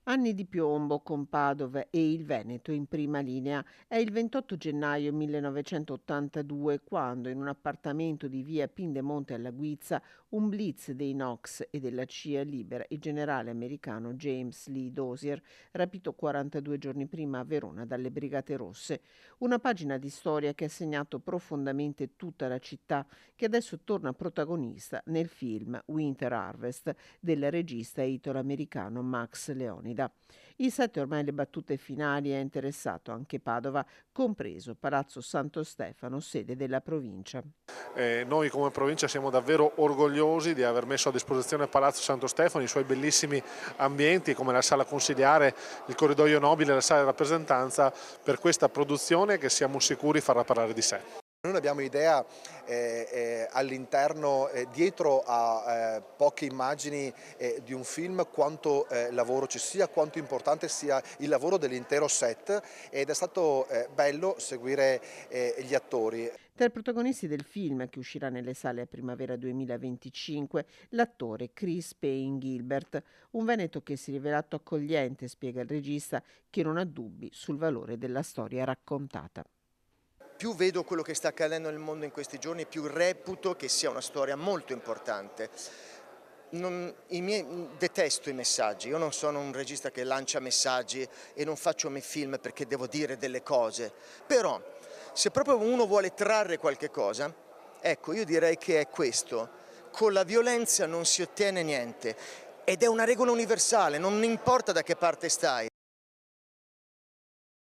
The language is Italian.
Anni di piombo con Padova e il Veneto in prima linea. È il 28 gennaio 1982 quando, in un appartamento di via Pindemonte alla Guizza, un blitz dei NOx e della CIA libera il generale americano James Lee Dozier, rapito 42 giorni prima a Verona dalle Brigate Rosse. Una pagina di storia che ha segnato profondamente tutta la città, che adesso torna protagonista nel film Winter Harvest del regista italo-americano Max Leonida. Il 7 ormai le battute finali ha interessato anche Padova, compreso Palazzo Santo Stefano, sede della provincia. Noi come provincia siamo davvero orgogliosi di aver messo a disposizione Palazzo Santo Stefano, i suoi bellissimi ambienti come la sala consiliare, il corridoio nobile e la sala di rappresentanza per questa produzione che siamo sicuri farà parlare di sé. Noi abbiamo idea all'interno, dietro a poche immagini di un film, quanto lavoro ci sia, quanto importante sia il lavoro dell'intero set, ed è stato bello seguire gli attori. Tra i protagonisti del film, che uscirà nelle sale a primavera 2025, l'attore Chris Payne Gilbert, un veneto che si è rivelato accogliente, spiega il regista, che non ha dubbi sul valore della storia raccontata. Più vedo quello che sta accadendo nel mondo in questi giorni, più reputo che sia una storia molto importante. Detesto i messaggi, io non sono un regista che lancia messaggi e non faccio i film perché devo dire delle cose, però se proprio uno vuole trarre qualche cosa, ecco, io direi che è questo: con la violenza non si ottiene niente ed è una regola universale, non importa da che parte stai.